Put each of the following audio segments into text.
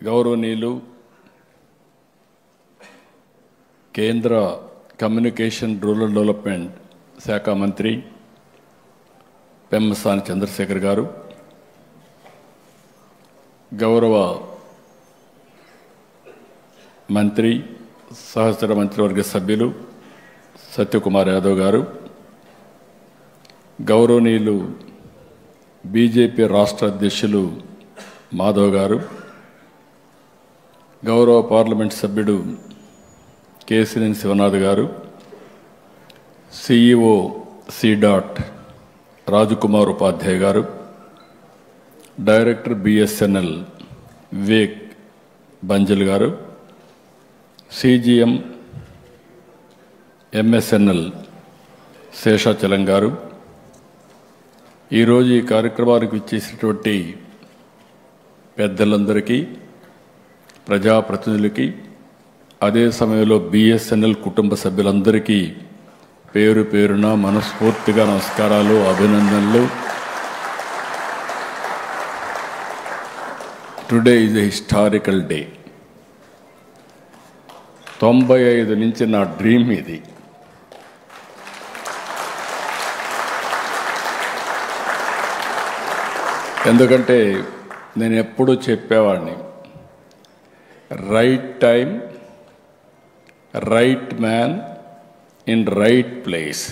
గౌరవనీయులు కేంద్ర communication rural development శాఖ మంత్రి పెమ్మసాని చంద్రశేఖర్ గారు, గౌరవ మంత్రి సహచర మంత్రివర్గ సభ్యులు సత్యకుమార్ యాదవ్ గారు, గౌరవనీయులు బీజేపీ రాష్ట్ర అధ్యక్షులు మాధవ్ గారు, గౌరవ పార్లమెంట్ సభ్యుడు కేసినేని శివనాథ్ గారు, CEO C.Dot రాజకుమార్ ఉపాధ్యాయ గారు, డైరెక్టర్ BSNL వివేక్ బంజల్ గారు, CGM MSNL శేషాచలం గారు, ఈరోజు ఈ కార్యక్రమానికి ఇచ్చేసినటువంటి పెద్దలందరికీ, ప్రజాప్రతినిధులకి, అదే సమయంలో BSNL కుటుంబ సభ్యులందరికీ పేరు పేరున మనస్ఫూర్తిగా నమస్కారాలు, అభినందనలు. Today is a historical day. 95 నుంచి నా డ్రీమ్ ఇది. ఎందుకంటే నేను ఎప్పుడూ చెప్పేవాడిని, right time, right man in right place.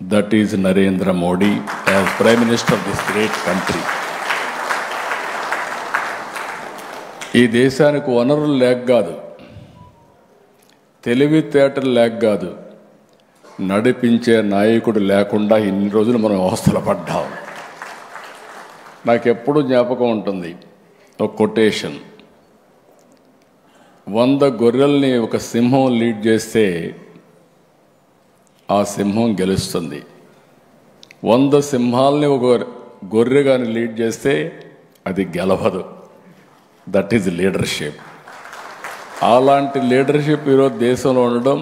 That is Narendra Modi as prime minister of this great country. ఈ దేశానికి వనరులు లేక కాదు, తెలివితేటలు లేక కాదు, నడిపించే నాయకుడు లేకుండా ఇన్ని రోజులు మనం అవస్థలు పడ్డాం. నాకెప్పుడు జ్ఞాపకం ఉంటుంది ఒక కొటేషన్, 100 గొర్రెల్ని ఒక సింహం లీడ్ చేస్తే ఆ సింహం గెలుస్తుంది. 100 సింహాలని ఒక గొర్రె కానీ లీడ్ చేస్తే అది గెలవదు. That is leadership. అలాంటి లీడర్షిప్ ఈరోజు దేశంలో ఉండడం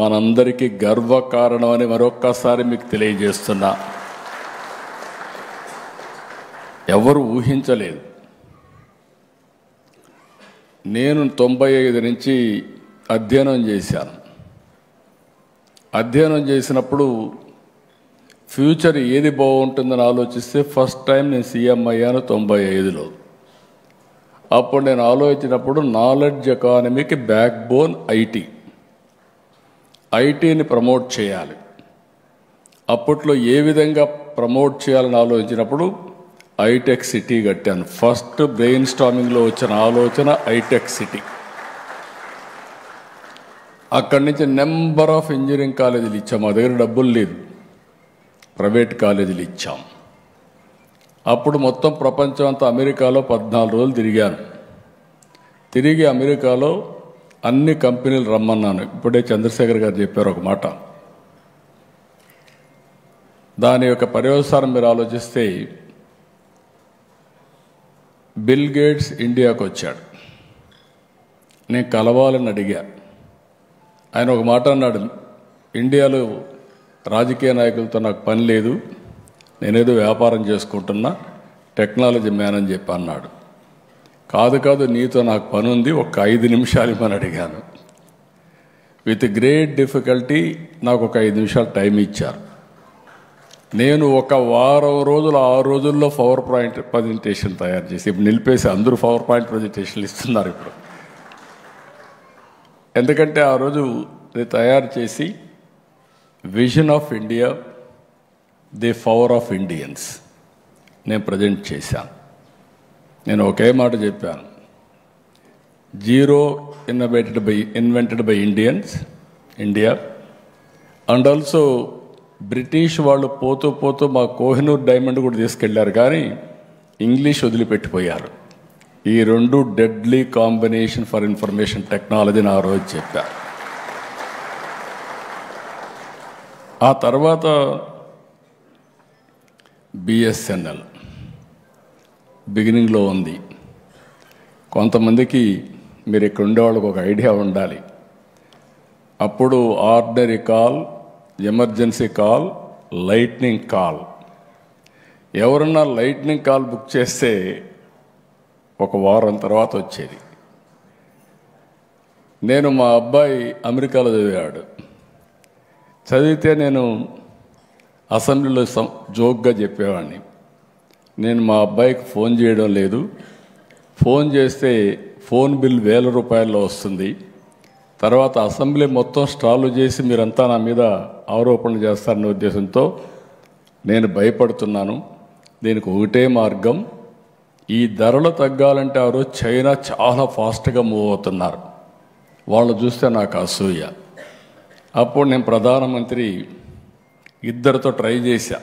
మనందరికీ గర్వకారణం అని మరొక్కసారి మీకు తెలియజేస్తున్నా. ఎవరు ఊహించలేదు. నేను 95 నుంచి అధ్యయనం చేశాను. అధ్యయనం చేసినప్పుడు ఫ్యూచర్ ఏది బాగుంటుందని ఆలోచిస్తే ఫస్ట్ టైం నేను సీఎం అయ్యాను 95లో. అప్పుడు నేను ఆలోచించినప్పుడు నాలెడ్జ్ ఎకానమీకి బ్యాక్ బోన్ ఐటీని ప్రమోట్ చేయాలి. అప్పట్లో ఏ విధంగా ప్రమోట్ చేయాలని ఆలోచించినప్పుడు ఐటెక్ సిటీ కట్టాను. ఫస్ట్ బ్రెయిన్ స్టార్మింగ్లో వచ్చిన ఆలోచన ఐటెక్ సిటీ. అక్కడి నుంచి నెంబర్ ఆఫ్ ఇంజనీరింగ్ కాలేజీలు ఇచ్చాం. మా దగ్గర డబ్బులు లేదు, ప్రైవేట్ కాలేజీలు ఇచ్చాం. అప్పుడు మొత్తం ప్రపంచం అంతా అమెరికాలో 14 రోజులు తిరిగాను. తిరిగి అమెరికాలో అన్ని కంపెనీలు రమ్మన్నాను. ఇప్పుడే చంద్రశేఖర్ గారు చెప్పారు ఒక మాట. దాని యొక్క పర్యవసానం మీరు ఆలోచిస్తే బిల్ గేట్స్ ఇండియాకు వచ్చాడు. నేను కలవాలని అడిగా. ఆయన ఒక మాట అన్నాడు, ఇండియాలో రాజకీయ నాయకులతో నాకు పని లేదు, నేనేదో వ్యాపారం చేసుకుంటున్నా, టెక్నాలజీ మ్యాన్ అని చెప్పి అన్నాడు. కాదు నీతో నాకు పని ఉంది, ఒక 5 నిమిషాలు ఇమ్మని అడిగాను. విత్ గ్రేట్ డిఫికల్టీ నాకు ఒక 5 నిమిషాలు టైం ఇచ్చారు. నేను ఒక వారం రోజులు 6 రోజుల్లో పవర్ పాయింట్ ప్రజెంటేషన్ తయారు చేసి, ఇప్పుడు నిలిపేసి అందరూ పవర్ పాయింట్ ప్రజెంటేషన్లు ఇస్తున్నారు ఇప్పుడు. ఎందుకంటే ఆ రోజు నేను తయారు చేసి vision of India, the power of Indians నేను ప్రజెంట్ చేశాను. నేను ఒకే మాట చెప్పాను, zero invented by India and also British వాళ్ళు పోతూ మా కోహినూర్ డైమండ్ కూడా తీసుకెళ్లారు, కానీ ఇంగ్లీష్ వదిలిపెట్టిపోయారు. ఈ 2 డెడ్లీ కాంబినేషన్ ఫర్ ఇన్ఫర్మేషన్ టెక్నాలజీని ఆ రోజు చెప్పా. ఆ తర్వాత BSNL బిగినింగ్లో ఉంది. కొంతమందికి మీరు ఇక్కడ ఉండేవాళ్ళకి ఒక ఐడియా ఉండాలి. అప్పుడు ordinary call, emergency call, lightning call. ఎవరన్నా లైట్నింగ్ కాల్ బుక్ చేస్తే ఒక వారం తర్వాత వచ్చేది. నేను మా అబ్బాయి అమెరికాలో చదివాడు. చదివితే నేను అసెంబ్లీలో జోక్గా చెప్పేవాడిని, నేను మా అబ్బాయికి ఫోన్ చేయడం లేదు, ఫోన్ చేస్తే ఫోన్ బిల్ 1000 రూపాయల్లో వస్తుంది, తర్వాత అసెంబ్లీ మొత్తం స్టాలు చేసి మీరంతా నా మీద ఆరోపణలు చేస్తారనే ఉద్దేశంతో నేను భయపడుతున్నాను. దీనికి ఒకటే మార్గం, ఈ ధరలు తగ్గాలంటే ఆ రోజు చైనా చాలా ఫాస్ట్గా మూవ్ అవుతున్నారు, వాళ్ళు చూస్తే నాకు అసూయ. అప్పుడు నేను ప్రధానమంత్రి ఇద్దరితో ట్రై చేశా.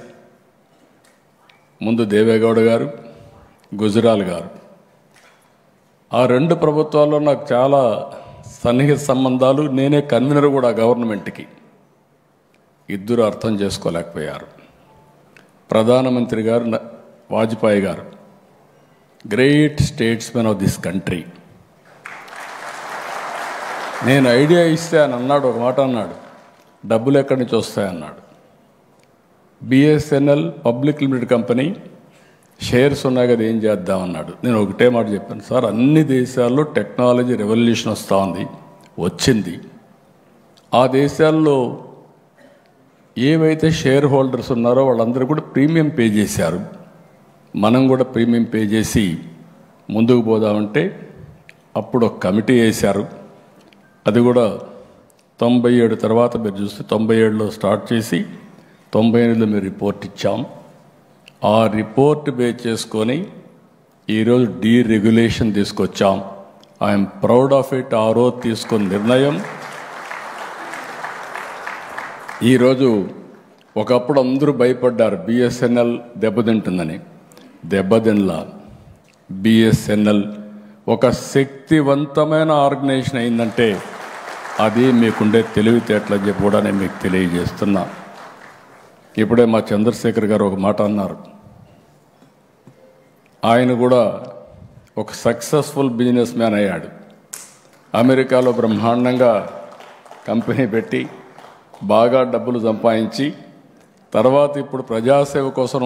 ముందు దేవేగౌడ గారు, గుజరాల్ గారు. ఆ 2 ప్రభుత్వాల్లో నాకు చాలా సన్నిహిత సంబంధాలు, నేనే కన్వీనర్ కూడా గవర్నమెంట్కి. ఇద్దరు అర్థం చేసుకోలేకపోయారు. ప్రధానమంత్రి గారు వాజ్పేయి గారు, great statesmen of this country. నేను ఐడియా ఇస్తే అని అన్నాడు, ఒక మాట అన్నాడు, డబ్బులు ఎక్కడి నుంచి వస్తాయన్నాడు. BSNL public limited company shares ఉన్నాయి కదా, ఏం చేద్దామన్నాడు. నేను ఒకటే మాట చెప్పాను, సార్ అన్ని దేశాల్లో టెక్నాలజీ రెవల్యూషన్ వస్తూ ఉంది, వచ్చింది. ఆ దేశాల్లో ఏవైతే షేర్ హోల్డర్స్ ఉన్నారో వాళ్ళందరూ కూడా ప్రీమియం పే చేశారు, మనం కూడా ప్రీమియం పే చేసి ముందుకు పోదామంటే అప్పుడు ఒక కమిటీ వేశారు. అది కూడా 97 తర్వాత మీరు చూస్తే 97లో స్టార్ట్ చేసి 98లో మీరు రిపోర్ట్ ఇచ్చాం. ఆ రిపోర్ట్ బేస్ చేసుకొని ఈరోజు డీరెగ్యులేషన్ తీసుకొచ్చాం. I'm proud of it. ఆ రోజు తీసుకున్న నిర్ణయం ఈరోజు, ఒకప్పుడు అందరూ భయపడ్డారు బిఎస్ఎన్ఎల్ దెబ్బతింటుందని, దెబ్బతినలా. బిఎస్ఎన్ఎల్ ఒక శక్తివంతమైన ఆర్గనైజేషన్ అయిందంటే అది మీకుండే తెలివితేటలని చెప్పి కూడా నేను మీకు తెలియజేస్తున్నా. ఇప్పుడే మా చంద్రశేఖర్ గారు ఒక మాట అన్నారు, ఆయన కూడా ఒక సక్సెస్ఫుల్ బిజినెస్ మ్యాన్ అయ్యాడు. అమెరికాలో బ్రహ్మాండంగా కంపెనీ పెట్టి బాగా డబ్బులు సంపాదించి తర్వాత ఇప్పుడు ప్రజాసేవ కోసం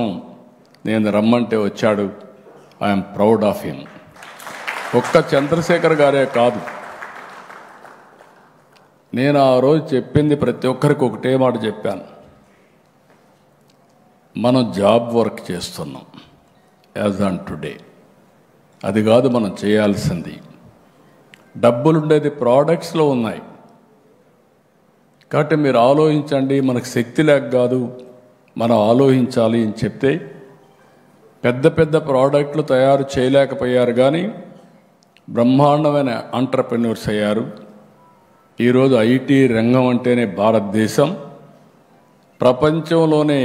నేను రమ్మంటే వచ్చాడు. I'm proud of him. ఒక్క చంద్రశేఖర్ గారే కాదు, నేను ఆ రోజు చెప్పింది ప్రతి ఒక్కరికి ఒకటే మాట చెప్పాను, మనం జాబ్ వర్క్ చేస్తున్నాం యాజ్ ఆన్ టుడే. అది కాదు మనం చేయాల్సింది. డబ్బులుండేది ప్రోడక్ట్స్లో ఉన్నాయి. కాబట్టి మీరు ఆలోచించండి, మనకు శక్తి లేక కాదు, మనం ఆలోచించాలి అని చెప్తే పెద్ద పెద్ద ప్రోడక్ట్లు తయారు చేయలేకపోయారు, కానీ బ్రహ్మాండమైన ఎంటర్‌ప్రెన్యూర్స్ అయ్యారు. ఈరోజు ఐటీ రంగం అంటేనే భారతదేశం ప్రపంచంలోనే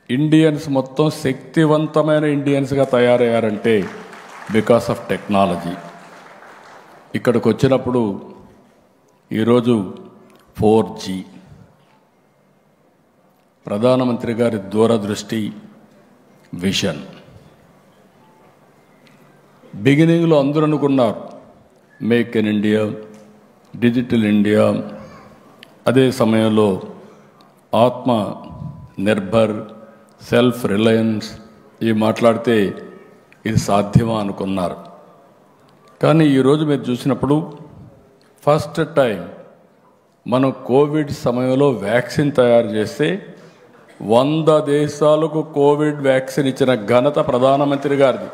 ఇండియన్స్ మొత్తం శక్తివంతమైన ఇండియన్స్గా తయారయ్యారంటే బికాస్ ఆఫ్ టెక్నాలజీ. ఇక్కడికి వచ్చినప్పుడు ఈరోజు 4G, ప్రధానమంత్రి గారి దూరదృష్టి, విజన్. బిగినింగ్లో అందరూ అనుకున్నారు make in India, digital India. అదే సమయంలో ఆత్మ నిర్భర్, సెల్ఫ్ రిలయన్స్ ఇవి మాట్లాడితే ఇది సాధ్యమా అనుకున్నారు. కానీ ఈరోజు మీరు చూసినప్పుడు ఫస్ట్ టైం మనం కోవిడ్ సమయంలో వ్యాక్సిన్ తయారు చేస్తే 100 దేశాలకు కోవిడ్ వ్యాక్సిన్ ఇచ్చిన ఘనత ప్రధానమంత్రి గారిది.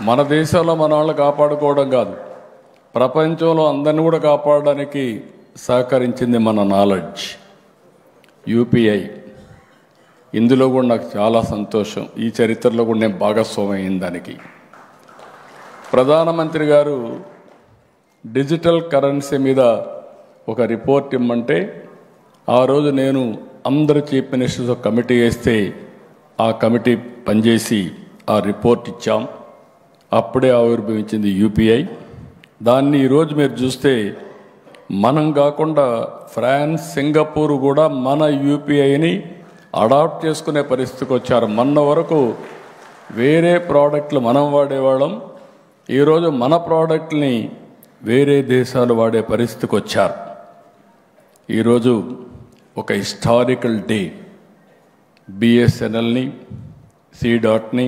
మన దేశంలో మన వాళ్ళు కాపాడుకోవడం కాదు, ప్రపంచంలో అందరిని కూడా కాపాడడానికి సహకరించింది మన నాలెడ్జ్. యూపీఐ, ఇందులో కూడా నాకు చాలా సంతోషం. ఈ చరిత్రలో కూడా నేను భాగస్వామి అయిన దానికి. ప్రధానమంత్రి గారు డిజిటల్ కరెన్సీ మీద ఒక రిపోర్ట్ ఇమ్మంటే ఆ రోజు నేను అందరు చీఫ్ మినిస్టర్స్ ఒక కమిటీ వేస్తే ఆ కమిటీ పనిచేసి ఆ రిపోర్ట్ ఇచ్చాం. అప్పుడే ఆవిర్భవించింది యూపీఐ. దాన్ని ఈరోజు మీరు చూస్తే మనం కాకుండా ఫ్రాన్స్, సింగపూర్ కూడా మన యూపీఐని అడాప్ట్ చేసుకునే పరిస్థితికి వచ్చారు. మొన్న వరకు వేరే ప్రోడక్ట్లు మనం వాడేవాళ్ళం, ఈరోజు మన ప్రోడక్ట్ని వేరే దేశాలు వాడే పరిస్థితికి వచ్చారు. ఈరోజు ఒక హిస్టారికల్ డే. బిఎస్ఎన్ఎల్ని, సి.ని,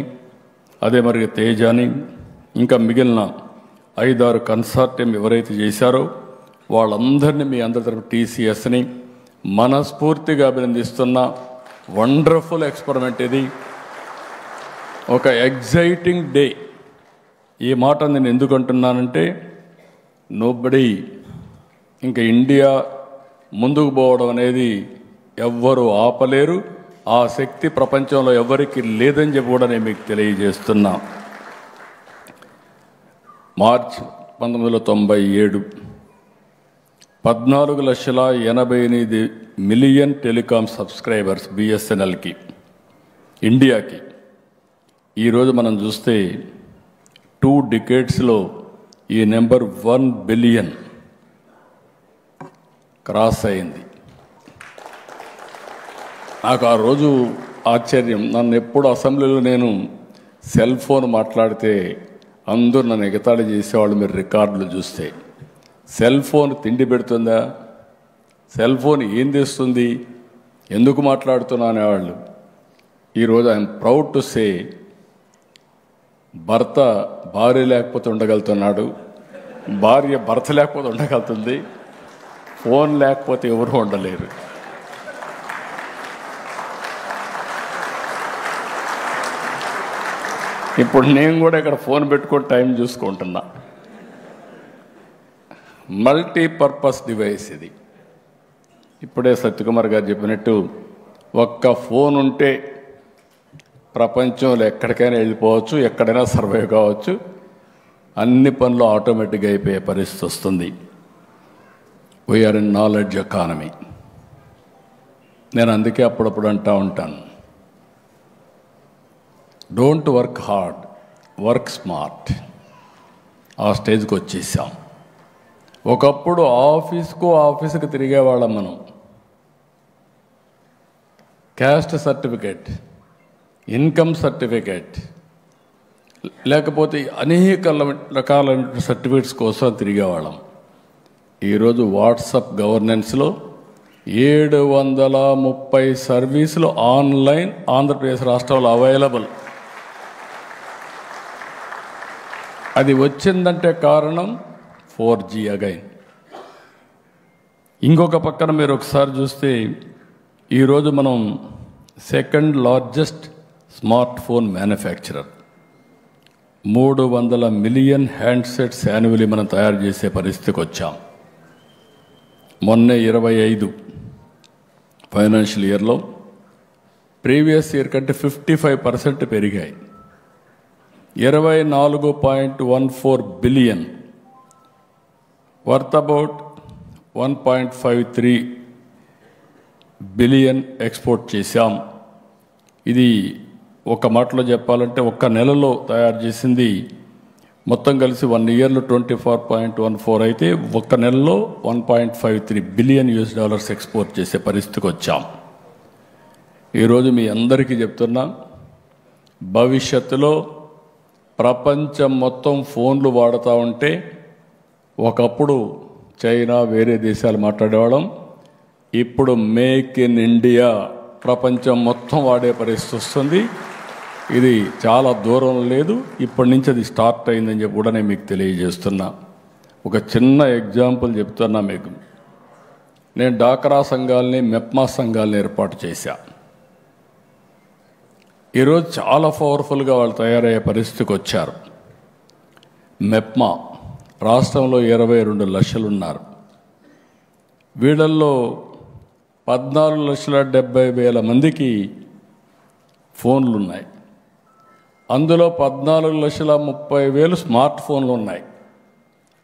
అదే మరి తేజాని, ఇంకా మిగిలిన 5-6 కన్సార్టియం ఎవరైతే చేశారో వాళ్ళందరినీ మీ అందరి తరపు టీసీఎస్ని మనస్ఫూర్తిగా అభినందిస్తున్నా. వండర్ఫుల్ ఎక్స్పెరిమెంట్ ఇది, ఒక ఎగ్జైటింగ్ డే. ఈ మాట నేను ఎందుకు అంటున్నానంటే, నోబడీ ఇంకా ఇండియా ముందుకు పోవడం అనేది ఎవ్వరూ ఆపలేరు. ఆ శక్తి ప్రపంచంలో ఎవరికి లేదని చెప్పి కూడా నేను మీకు తెలియజేస్తున్నా. మార్చ్ 1997 14,88,000,000 టెలికాం సబ్స్క్రైబర్స్ బిఎస్ఎన్ఎల్కి, ఇండియాకి. ఈరోజు మనం చూస్తే 2 డికేడ్స్లో ఈ నెంబర్ 1 బిలియన్ క్రాస్ అయింది. నాకు ఆ రోజు ఆశ్చర్యం. నన్ను ఎప్పుడు అసెంబ్లీలో నేను సెల్ ఫోన్ మాట్లాడితే అందరూ నన్ను ఎగతాళి చేసేవాళ్ళు. మీరు రికార్డులు చూస్తే సెల్ ఫోన్ తిండి పెడుతుందా, సెల్ ఫోన్ ఏం తెస్తుంది, ఎందుకు మాట్లాడుతున్నా అనేవాళ్ళు. ఈరోజు ఐఎమ్ ప్రౌడ్ టు సే, భర్త భార్య లేకపోతే ఉండగలుగుతున్నాడు, భార్య భర్త లేకపోతే ఉండగలుగుతుంది, ఫోన్ లేకపోతే ఎవరు ఉండలేరు. ఇప్పుడు నేను కూడా ఇక్కడ ఫోన్ పెట్టుకొని టైం చూసుకుంటున్నా. మల్టీపర్పస్ డివైస్ ఇది. ఇప్పుడే సత్యకుమార్ గారు చెప్పినట్టు ఒక్క ఫోన్ ఉంటే ప్రపంచంలో ఎక్కడికైనా వెళ్ళిపోవచ్చు, ఎక్కడైనా సర్వైవ్ కావచ్చు, అన్ని పనులు ఆటోమేటిక్గా అయిపోయే పరిస్థితి వస్తుంది. We are in knowledge economy. నేను అందుకే అప్పుడప్పుడు అంటూ ఉంటాను, don't work hard, work smart. ఆ స్టేజ్కి వచ్చేసాం. ఒకప్పుడు ఆఫీస్కి తిరిగేవాళ్ళం మనం. క్యాస్ట్ సర్టిఫికేట్, ఇన్కమ్ సర్టిఫికేట్, లేకపోతే అనేక రకాలైన సర్టిఫికేట్స్ కోసం తిరిగేవాళ్ళం. ఈరోజు వాట్సాప్ గవర్నెన్స్లో 730 సర్వీసులు ఆన్లైన్ ఆంధ్రప్రదేశ్ రాష్ట్రంలో అవైలబుల్. అది వచ్చిందంటే కారణం 4G అగైన్. ఇంకొక పక్కన మీరు ఒకసారి చూస్తే ఈరోజు మనం 2nd largest smart phone manufacturer. 300 million handsets annually మనం తయారు చేసే పరిస్థితికి వచ్చాం. మొన్నే 25 ఫైనాన్షియల్ ఇయర్లో ప్రీవియస్ ఇయర్ కంటే 55% పెరిగాయి. 24.14 billion, worth about 1.53 billion export చేశాం. ఇది ఒక మాటలో చెప్పాలంటే ఒక్క నెలలో తయారు చేసింది మొత్తం కలిసి 1 ఇయర్లో 24.14 అయితే ఒక్క నెలలో 1.53 బిలియన్ US ఎక్స్పోర్ట్ చేసే పరిస్థితికి వచ్చాం. ఈరోజు మీ అందరికీ చెప్తున్నా, భవిష్యత్తులో ప్రపంచం మొత్తం ఫోన్లు వాడుతూ ఉంటే, ఒకప్పుడు చైనా వేరే దేశాలు మాట్లాడేవాళ్ళం, ఇప్పుడు మేక్ ఇన్ ఇండియా ప్రపంచం మొత్తం వాడే పరిస్థితి వస్తుంది. ఇది చాలా దూరం లేదు, ఇప్పటి నుంచి అది స్టార్ట్ అయిందని చెప్పి కూడా నేను మీకు తెలియజేస్తున్నా. ఒక చిన్న ఎగ్జాంపుల్ చెప్తున్నా మీకు. నేను డాక్రా సంఘాలని, మెప్మా సంఘాలని ఏర్పాటు చేశా. ఈరోజు చాలా పవర్ఫుల్గా వాళ్ళు తయారయ్యే పరిస్థితికి వచ్చారు. మెప్మా రాష్ట్రంలో 22 లక్షలు ఉన్నారు. వీళ్ళల్లో 14,70,000 మందికి ఫోన్లు ఉన్నాయి. అందులో 14,30,000 స్మార్ట్ ఫోన్లు ఉన్నాయి.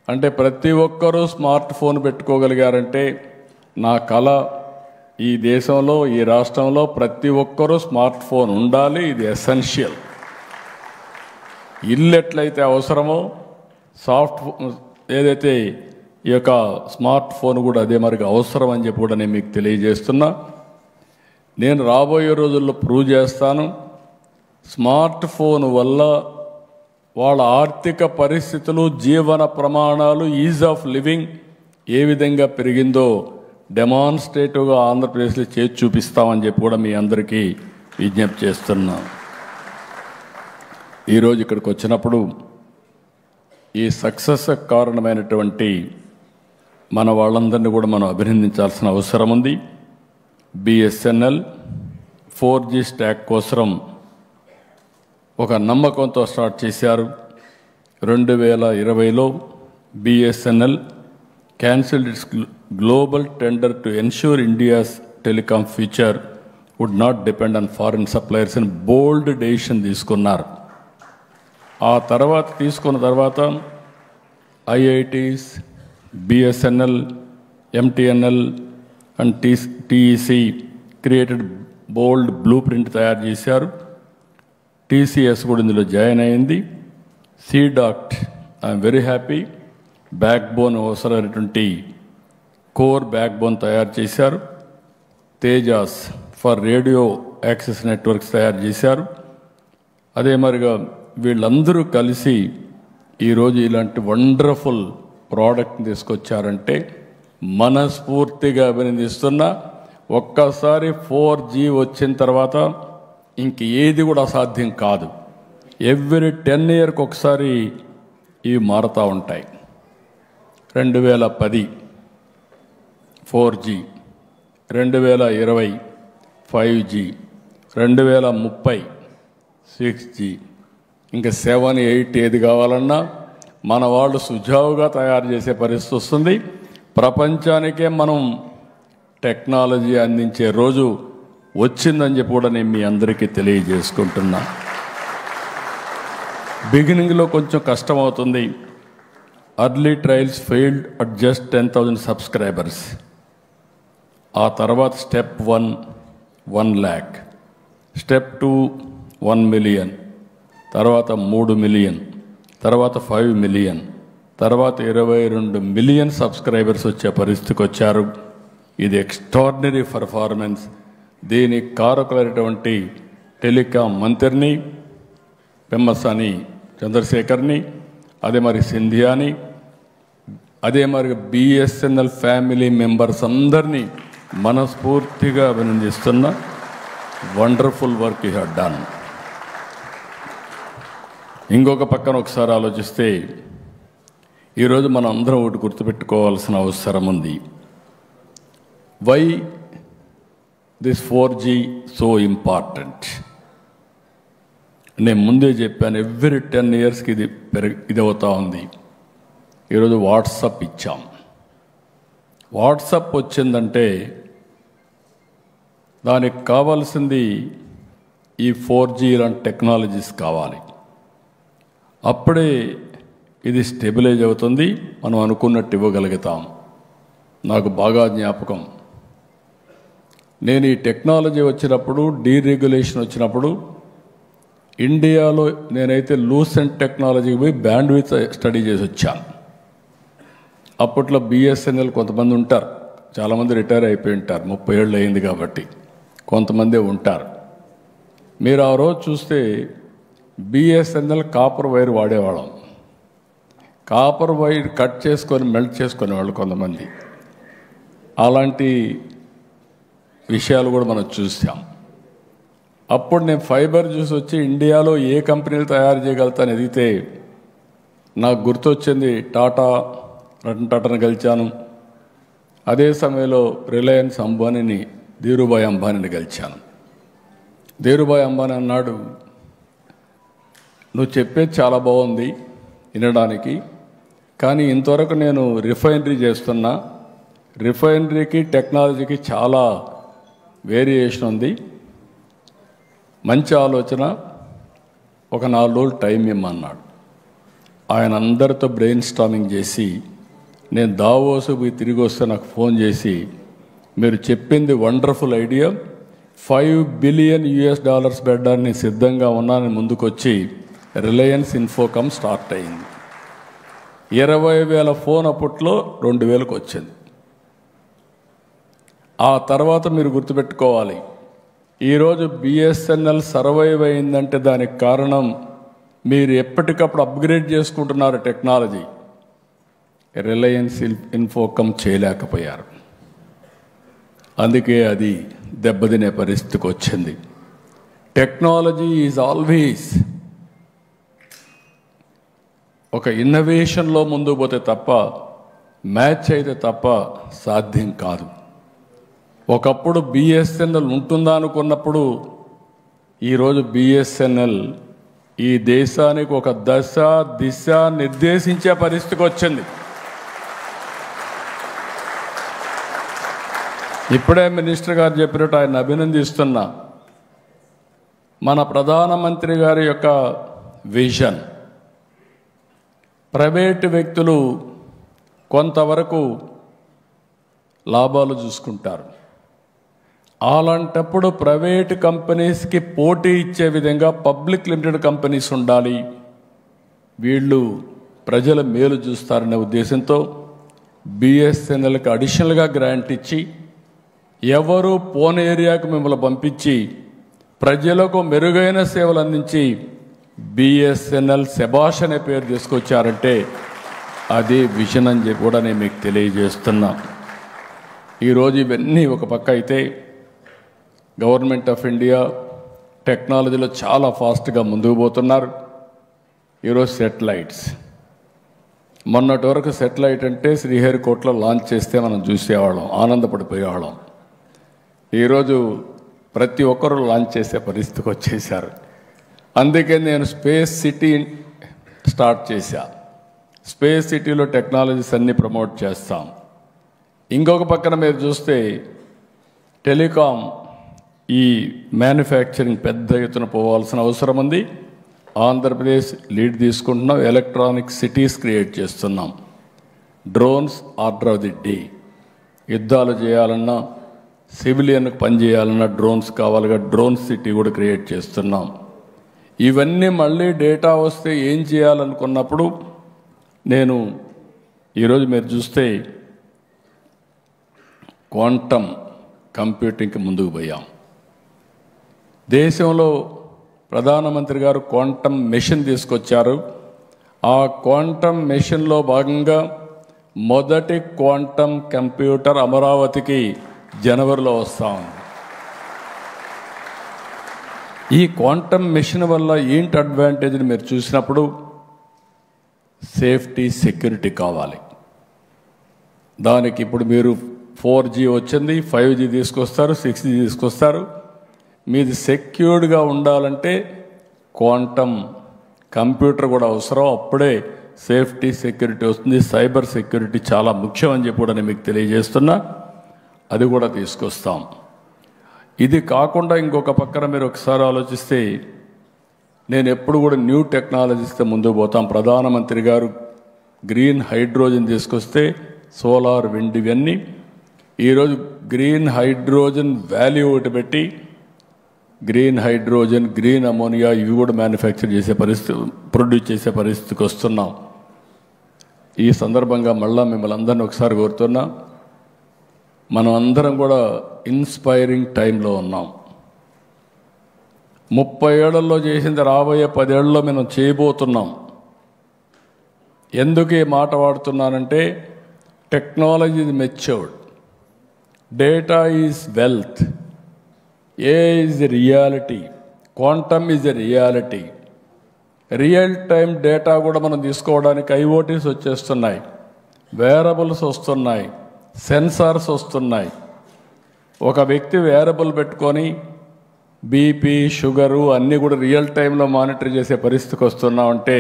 అంటే ప్రతి ఒక్కరూ స్మార్ట్ ఫోన్ పెట్టుకోగలిగారంటే నా కళ. ఈ దేశంలో, ఈ రాష్ట్రంలో ప్రతి ఒక్కరూ స్మార్ట్ ఫోన్ ఉండాలి. ఇది ఎసెన్షియల్. ఇల్లు ఎట్లయితే అవసరమో ఏదైతే ఈ యొక్క స్మార్ట్ ఫోన్ కూడా అదే మరికి అవసరం అని చెప్పి కూడా నేను మీకు తెలియజేస్తున్నా. నేను రాబోయే రోజుల్లో ప్రూవ్ చేస్తాను. స్మార్ట్ ఫోన్ వల్ల వాళ్ళ ఆర్థిక పరిస్థితులు, జీవన ప్రమాణాలు, ఈజ్ ఆఫ్ లివింగ్ ఏ విధంగా పెరిగిందో డెమాన్స్ట్రేటివ్గా ఆంధ్రప్రదేశ్లో చేసి చూపిస్తామని చెప్పి కూడా మీ అందరికీ విజ్ఞప్తి చేస్తున్నాం. ఈరోజు ఇక్కడికి వచ్చినప్పుడు ఈ సక్సెస్ కారణమైనటువంటి మన వాళ్ళందరినీ కూడా మనం అభినందించాల్సిన అవసరం ఉంది. బిఎస్ఎన్ఎల్ 4G స్టాక్ కోసం ఒక నమ్మకంతో స్టార్ట్ చేశారు. 2020లో BSNL cancelled its global tender to ensure India's telecom future would not depend on foreign suppliers అని బోల్డ్ డెసిషన్ తీసుకున్నారు. ఆ తర్వాత తీసుకున్న తర్వాత IITs, BSNL, MTNL and TEC created bold blueprint తయారు చేశారు. టీసీఎస్ కూడా ఇందులో జాయిన్ అయింది. CDOT I'm very happy, backbone అవసరమైనటువంటి కోర్ బ్యాక్ బోన్ తయారు చేశారు. Tejas for radio access networks తయారు చేశారు. అదే మరిగా వీళ్ళందరూ కలిసి ఈరోజు ఇలాంటి వండర్ఫుల్ ప్రోడక్ట్ని తీసుకొచ్చారంటే మనస్ఫూర్తిగా అభినందిస్తున్నా. ఒక్కసారి 4G వచ్చిన తర్వాత ఇంక ఏది కూడా అసాధ్యం కాదు. ఎవ్రీ 10 years ఒకసారి ఇవి మారుతూ ఉంటాయి. 2010 4G, 2020 5G, 2030 6G, ఇంకా 7, 8 ఏది కావాలన్నా మన వాళ్ళు సుజావుగా తయారు చేసే పరిస్థితి వస్తుంది. ప్రపంచానికే మనం టెక్నాలజీ అందించే రోజు వచ్చిందని చెప్పి కూడా నేను మీ అందరికీ తెలియజేసుకుంటున్నా. బిగినింగ్లో కొంచెం కష్టం అవుతుంది. Early trials failed at just 10,000 subscribers. ఆ తర్వాత స్టెప్ 1 1 lakh, స్టెప్ 2 1 million, తర్వాత 3 million, తర్వాత 5 million, తర్వాత 22 million సబ్స్క్రైబర్స్ వచ్చే పరిస్థితికి వచ్చారు. ఇది ఎక్స్ట్రాడినరీ పర్ఫార్మెన్స్. దీనికి కారకులైనటువంటి టెలికాం మంత్రిని పెమ్మసాని చంద్రశేఖర్ని, అదే మరి సింధియాని, అదే మరి బిఎస్ఎన్ఎల్ ఫ్యామిలీ మెంబర్స్ అందరినీ మనస్ఫూర్తిగా అభినందిస్తున్న. Wonderful work you have done. ఇంకొక పక్కన ఒకసారి ఆలోచిస్తే ఈరోజు మనం అందరం ఒకటి గుర్తుపెట్టుకోవాల్సిన అవసరం ఉంది. Why this 4G so important? నేను ముందే చెప్పాను, ఎవ్రీ 10 yearsకి ఇది అవుతా ఉంది. ఈరోజు వాట్సాప్ ఇచ్చాం. వాట్సాప్ వచ్చిందంటే దానికి కావాల్సింది ఈ 4G లాంటి టెక్నాలజీస్ కావాలి. అప్పుడే ఇది స్టెబిలైజ్ అవుతుంది, మనం అనుకున్నట్టు ఇవ్వగలుగుతాం. నాకు బాగా జ్ఞాపకం, నేను ఈ టెక్నాలజీ వచ్చినప్పుడు, డీరెగ్యులేషన్ వచ్చినప్పుడు ఇండియాలో నేనైతే లూసెంట్ టెక్నాలజీకి పోయి బ్యాండ్విడ్త్ స్టడీ చేసి వచ్చాను. అప్పట్లో బిఎస్ఎన్ఎల్ కొంతమంది ఉంటారు, చాలామంది రిటైర్ అయిపోయి ఉంటారు, 30 ఏళ్ళు అయింది కాబట్టి కొంతమందే ఉంటారు. మీరు ఆ రోజు చూస్తే బిఎస్ఎన్ఎల్ కాపర్ వైర్ వాడేవాళ్ళం. కాపర్ వైర్ కట్ చేసుకొని మెల్ట్ చేసుకునేవాళ్ళు కొంతమంది. అలాంటి విషయాలు కూడా మనం చూసాం. అప్పుడు నేను ఫైబర్ చూసి వచ్చి ఇండియాలో ఏ కంపెనీలు తయారు చేయగలుగుతాను ఎదిగితే నాకు గుర్తొచ్చింది రతన్ టాటాను గెలిచాను. అదే సమయంలో రిలయన్స్ అంబానీని, ధీరుభాయ్ అంబానీని గెలిచాను. ధీరుభాయ్ అంబానీ అన్నాడు, నువ్వు చెప్పేది చాలా బాగుంది వినడానికి, కానీ ఇంతవరకు నేను రిఫైనరీ చేస్తున్నా, రిఫైనరీకి టెక్నాలజీకి చాలా వేరియేషన్ ఉంది, మంచి ఆలోచన, ఒక 4 రోజులు టైం ఇమ్మన్నాడు. ఆయన అందరితో బ్రెయిన్ స్టార్మింగ్ చేసి నేను దావోసు పోయి తిరిగి వస్తే నాకు ఫోన్ చేసి, మీరు చెప్పింది వండర్ఫుల్ ఐడియా, $5 billion పెట్టడానికి సిద్ధంగా ఉన్నానని ముందుకొచ్చి రిలయన్స్ ఇన్ఫోకామ్ స్టార్ట్ అయింది. 20,000 ఫోన్ అప్పట్లో 2,000కి వచ్చింది. ఆ తర్వాత మీరు గుర్తుపెట్టుకోవాలి, ఈరోజు బిఎస్ఎన్ఎల్ సర్వైవ్ అయిందంటే దానికి కారణం మీరు ఎప్పటికప్పుడు అప్గ్రేడ్ చేసుకుంటున్నారు టెక్నాలజీ. రిలయన్స్ ఇన్ఫోకామ్ చేయలేకపోయారు, అందుకే అది దెబ్బతినే పరిస్థితికి వచ్చింది. టెక్నాలజీ ఈజ్ ఆల్వేస్ ఒక ఇన్నోవేషన్లో ముందుకు పోతే తప్ప, మ్యాచ్ అయితే తప్ప సాధ్యం కాదు. ఒకప్పుడు బిఎస్ఎన్ఎల్ ఉంటుందా అనుకున్నప్పుడు ఈరోజు బిఎస్ఎన్ఎల్ ఈ దేశానికి ఒక దశ దిశ నిర్దేశించే పరిస్థితికి వచ్చింది. ఇప్పుడే మినిస్టర్ గారు చెప్పినట్టు ఆయన అభినందిస్తున్నా. మన ప్రధానమంత్రి గారి యొక్క విజన్, ప్రైవేటు వ్యక్తులు కొంతవరకు లాభాలు చూసుకుంటారు. అలాంటప్పుడు ప్రైవేటు కంపెనీస్కి పోటీ ఇచ్చే విధంగా పబ్లిక్ లిమిటెడ్ కంపెనీస్ ఉండాలి, వీళ్ళు ప్రజల మేలు చూస్తారనే ఉద్దేశంతో బిఎస్ఎన్ఎల్కి అడిషనల్గా గ్రాంట్ ఇచ్చి, ఎవరు పోన్ ఏరియాకు మిమ్మల్ని పంపించి ప్రజలకు మెరుగైన సేవలు అందించి బిఎస్ఎన్ఎల్ శభాష్ అనే పేరు తీసుకొచ్చారంటే అదే విజన్ అని చెప్పి కూడా నేను మీకు తెలియజేస్తున్నా. ఈరోజు ఇవన్నీ ఒక పక్క అయితే, గవర్నమెంట్ ఆఫ్ ఇండియా టెక్నాలజీలో చాలా ఫాస్ట్గా ముందుకు పోతున్నారు. ఈరోజు సెటిలైట్స్, మొన్నటి వరకు సెటిలైట్ అంటే శ్రీహరికోటలో లాంచ్ చేస్తే మనం చూసేవాళ్ళం, ఆనందపడిపోయేవాళ్ళం. ఈరోజు ప్రతి ఒక్కరూ లాంచ్ చేసే పరిస్థితికి వచ్చేసారు. అందుకే నేను స్పేస్ సిటీ స్టార్ట్ చేశా. స్పేస్ సిటీలో టెక్నాలజీస్ అన్నీ ప్రమోట్ చేస్తాం. ఇంకొక పక్కన మీరు చూస్తే టెలికాం, ఈ మ్యానుఫ్యాక్చరింగ్ పెద్ద ఎత్తున పోవాల్సిన అవసరం ఉంది. ఆంధ్రప్రదేశ్ లీడ్ తీసుకుంటున్నాం. ఎలక్ట్రానిక్ సిటీస్ క్రియేట్ చేస్తున్నాం. Drones order of the day. యుద్ధాలు చేయాలన్నా, సివిలియన్కి పనిచేయాలన్నా డ్రోన్స్ కావాలిగా, డ్రోన్ సిటీ కూడా క్రియేట్ చేస్తున్నాం. ఇవన్నీ మళ్ళీ డేటా వస్తే ఏం చేయాలనుకున్నప్పుడు నేను ఈరోజు మీరు చూస్తే క్వాంటమ్ కంప్యూటింగ్కి ముందుకు పోయాం. దేశంలో ప్రధానమంత్రి గారు క్వాంటమ్ మెషిన్ తీసుకొచ్చారు. ఆ క్వాంటమ్ మెషిన్లో భాగంగా మొదటి క్వాంటమ్ కంప్యూటర్ అమరావతికి జనవరిలో వస్తా ఉంది. ఈ క్వాంటమ్ మెషిన్ వల్ల ఏంటి అడ్వాంటేజ్ని మీరు చూసినప్పుడు, సేఫ్టీ సెక్యూరిటీ కావాలి. దానికి ఇప్పుడు మీరు 4G వచ్చింది, 5G తీసుకొస్తారు, 6G తీసుకొస్తారు. మీది సెక్యూర్డ్గా ఉండాలంటే క్వాంటమ్ కంప్యూటర్ కూడా అవసరం. అప్పుడే సేఫ్టీ సెక్యూరిటీ వస్తుంది. సైబర్ సెక్యూరిటీ చాలా ముఖ్యం అని చెప్పి కూడా నేను మీకు తెలియజేస్తున్నా. అది కూడా తీసుకొస్తాం. ఇది కాకుండా ఇంకొక పక్కన మీరు ఒకసారి ఆలోచిస్తే, నేను ఎప్పుడు కూడా న్యూ టెక్నాలజీస్తో ముందుకు పోతాం. ప్రధానమంత్రి గారు గ్రీన్ హైడ్రోజన్ తీసుకొస్తే, సోలార్, విండ్, ఇవన్నీ ఈరోజు గ్రీన్ హైడ్రోజన్ వాల్యూ ఒకటి పెట్టి గ్రీన్ హైడ్రోజన్, గ్రీన్ అమోనియా ఇవి కూడా మ్యానుఫ్యాక్చర్ చేసే పరిస్థితి, ప్రొడ్యూస్ చేసే పరిస్థితికి వస్తున్నాం. ఈ సందర్భంగా మళ్ళా మిమ్మల్ని అందరినీ ఒకసారి కోరుతున్నా, మనం అందరం కూడా ఇన్స్పైరింగ్ టైంలో ఉన్నాం. 30 ఏళ్లలో చేసింది రాబోయే 10 ఏళ్లలో మనం చేయబోతున్నాం. ఎందుకు ఈ మాట వాడుతున్నానంటే, technology is matured, data is wealth, AI is a reality, quantum is a reality. Real time data కూడా మనం తీసుకోవడానికి IoTs వచ్చేస్తున్నాయి, వేరబుల్స్ వస్తున్నాయి, సెన్సార్స్ వస్తున్నాయి. ఒక వ్యక్తి వేరబుల్ పెట్టుకొని బీపీ, షుగరు అన్నీ కూడా రియల్ టైంలో మానిటర్ చేసే పరిస్థితికి వస్తున్నామంటే,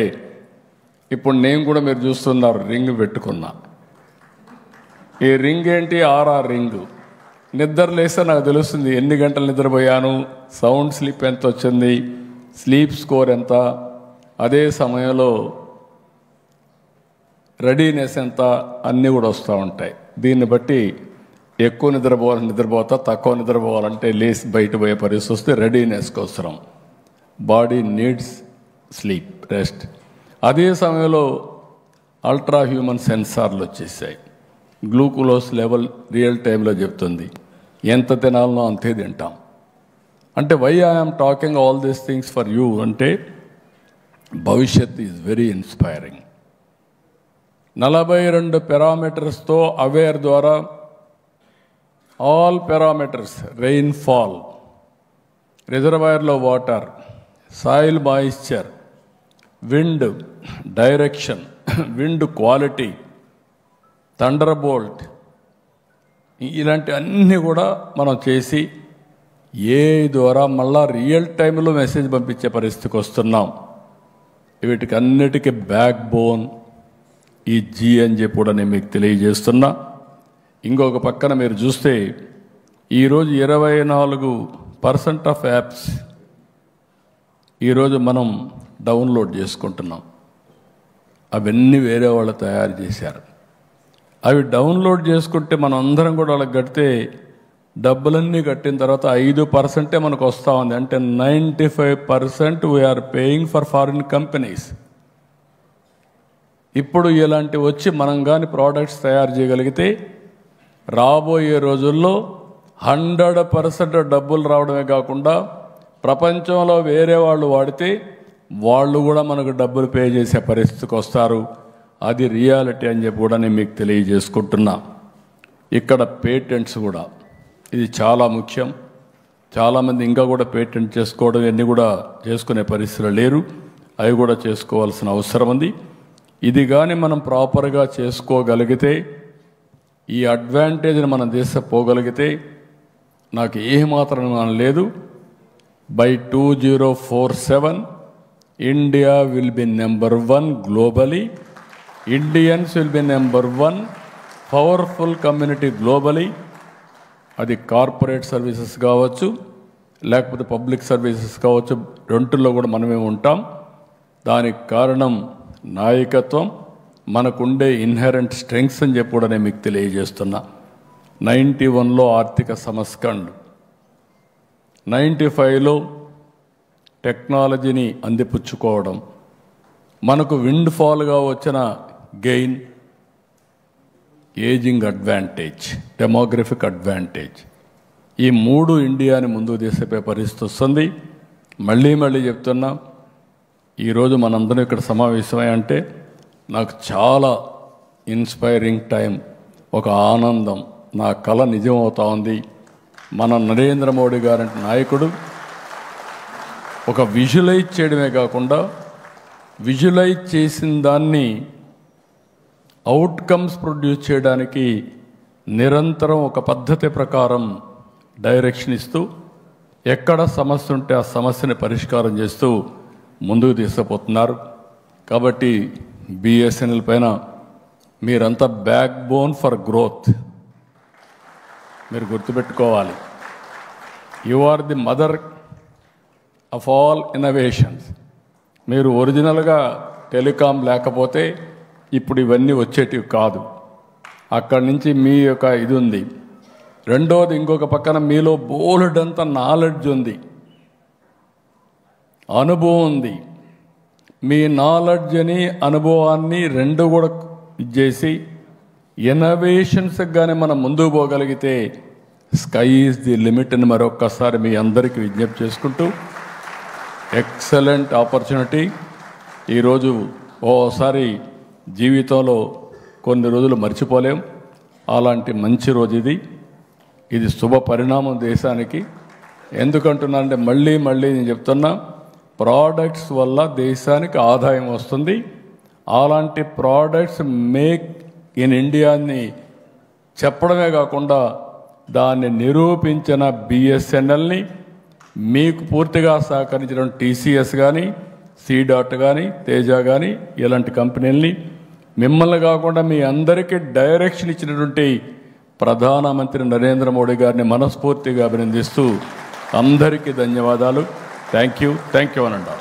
ఇప్పుడు నేను కూడా మీరు చూస్తున్నారు రింగ్ పెట్టుకున్నా. ఈ రింగ్ ఏంటి? RR ring. నిద్ర లేస్తే నాకు తెలుస్తుంది ఎన్ని గంటలు నిద్రపోయాను, సౌండ్ స్లీప్ ఎంత వచ్చింది, స్లీప్ స్కోర్ ఎంత, అదే సమయంలో రెడీనెస్ ఎంత, అన్నీ కూడా వస్తూ ఉంటాయి. దీన్ని బట్టి ఎక్కువ నిద్రపోతా, తక్కువ నిద్రపోవాలంటే లేసి బయట పోయే పరిస్థితి వస్తే రెడీనెస్ అవసరం. Body needs sleep, rest. అదే సమయంలో అల్ట్రా హ్యూమన్ సెన్సార్లు వచ్చేసాయి. గ్లూకోజ్ లెవెల్ రియల్ టైంలో చెప్తుంది, ఎంత తినాలనో అంతే తింటాం. అంటే why I'm talking all these things for you అంటే, భవిష్యత్ ఈజ్ వెరీ ఇన్స్పైరింగ్. 42 పారామీటర్స్తో అవేర్ ద్వారా ఆల్ పారామీటర్స్, రెయిన్ఫాల్, రిజర్వాయర్లో water, soil moisture, wind direction, wind quality, thunderbolt, ఇలాంటి అన్నీ కూడా మనం చేసి ద్వారా మళ్ళా రియల్ టైంలో మెసేజ్ పంపించే పరిస్థితికి వస్తున్నాం. వీటికి అన్నిటికీ బ్యాక్ బోన్ ఈ జీ అని చెప్పి కూడా నేను మీకు తెలియజేస్తున్నా. ఇంకొక పక్కన మీరు చూస్తే ఈరోజు 24% ఆఫ్ యాప్స్ ఈరోజు మనం డౌన్లోడ్ చేసుకుంటున్నాం. అవన్నీ వేరే వాళ్ళు తయారు చేశారు. అవి డౌన్లోడ్ చేసుకుంటే మనం అందరం కూడా వాళ్ళకి కడితే డబ్బులన్నీ కట్టిన తర్వాత 5% మనకు వస్తూ ఉంది. అంటే 95% we are paying for foreign companies. ఇప్పుడు ఇలాంటి వచ్చి మనం కానీ ప్రోడక్ట్స్ తయారు చేయగలిగితే రాబోయే రోజుల్లో 100% డబ్బులు రావడమే కాకుండా ప్రపంచంలో వేరే వాళ్ళు వాడితే వాళ్ళు కూడా మనకు డబ్బులు పే చేసే పరిస్థితికి వస్తారు. అది రియాలిటీ అని చెప్పి కూడా నేను మీకు తెలియజేసుకుంటున్నా. ఇక్కడ పేటెంట్స్ కూడా ఇది చాలా ముఖ్యం. చాలామంది ఇంకా కూడా పేటెంట్ చేసుకోవడం ఇవన్నీ కూడా చేసుకునే పరిస్థితులు లేరు. అవి కూడా చేసుకోవాల్సిన అవసరం ఉంది. ఇది కానీ మనం ప్రాపర్గా చేసుకోగలిగితే, ఈ అడ్వాంటేజ్ని మన దేశం పోగలిగితే నాకు ఏమాత్రం లేదు. By 2047 India will be number 1 globally. Indians will be number 1 powerful community globally. అది కార్పొరేట్ సర్వీసెస్ కావచ్చు, లేకపోతే పబ్లిక్ సర్వీసెస్ కావచ్చు, రెండుల్లో కూడా మనమే ఉంటాం. దానికి కారణం నాయకత్వం, మనకుండే ఇన్హెరెంట్ స్ట్రెంగ్స్ అని చెప్పి కూడా నేను మీకు తెలియజేస్తున్నా. 91లో ఆర్థిక సంస్కరణ, 95లో టెక్నాలజీని అందిపుచ్చుకోవడం, మనకు విండ్ ఫాల్గా వచ్చిన gain, ageing advantage, demographic advantage, ఈ 3 ఇండియాని ముందుకు తీసుకుపోయే పరిస్థితి వస్తుంది. మళ్ళీ చెప్తున్నా, ఈరోజు మనందరం ఇక్కడ సమావేశమై అంటే నాకు చాలా ఇన్స్పైరింగ్ టైం, ఒక ఆనందం, నా కళ నిజం అవుతా ఉంది. మన నరేంద్ర మోడీ గారంటే నాయకుడు ఒక విజువలైజ్ చేయడమే కాకుండా విజువలైజ్ చేసిన దాన్ని అవుట్కమ్స్ ప్రొడ్యూస్ చేయడానికి నిరంతరం ఒక పద్ధతి ప్రకారం డైరెక్షన్ ఇస్తూ, ఎక్కడ సమస్య ఉంటే ఆ సమస్యని పరిష్కారం చేస్తూ ముందుకు తీసుకుపోతున్నారు. కాబట్టి బిఎస్ఎన్ఎల్ పైన మీరంతా బ్యాక్ బోన్ ఫర్ గ్రోత్ మీరు గుర్తుపెట్టుకోవాలి. You are the mother of all innovations. మీరు ఒరిజినల్గా టెలికాం లేకపోతే ఇప్పుడు ఇవన్నీ వచ్చేటివి కాదు. అక్కడి నుంచి మీ యొక్క ఇది ఉంది. రెండోది, ఇంకొక పక్కన మీలో బోలెడంత నాలెడ్జ్ ఉంది, అనుభవం ఉంది. మీ నాలెడ్జ్ని అనుభవాన్ని రెండు కూడా చేసి ఇన్నోవేషన్స్కి కానీ మనం ముందుకు పోగలిగితే స్కై ఈజ్ ది లిమిట్ అని మరొక్కసారి మీ అందరికీ విజ్ఞప్తి చేసుకుంటూ, ఎక్సలెంట్ ఆపర్చునిటీ. ఈరోజు ఓసారి జీవితంలో కొన్ని రోజులు మర్చిపోలేం. అలాంటి మంచి రోజు ఇది శుభ పరిణామం దేశానికి. ఎందుకంటున్నానంటే మళ్ళీ నేను చెప్తున్నా, ప్రోడక్ట్స్ వల్ల దేశానికి ఆదాయం వస్తుంది. అలాంటి ప్రోడక్ట్స్ మేక్ ఇన్ ఇండియాని చెప్పడమే కాకుండా దాన్ని నిరూపించిన బిఎస్ఎన్ఎల్ని, మీకు పూర్తిగా సహకరించిన టీసీఎస్ కానీ, సీ.డాట్ కానీ, తేజ కానీ, ఇలాంటి కంపెనీలని, మిమ్మల్ని కాకుండా మీ అందరికీ డైరెక్షన్ ఇచ్చినటువంటి ప్రధానమంత్రి నరేంద్ర మోడీ గారిని మనస్ఫూర్తిగా అభినందిస్తూ అందరికీ ధన్యవాదాలు. థ్యాంక్ యూ అనండి.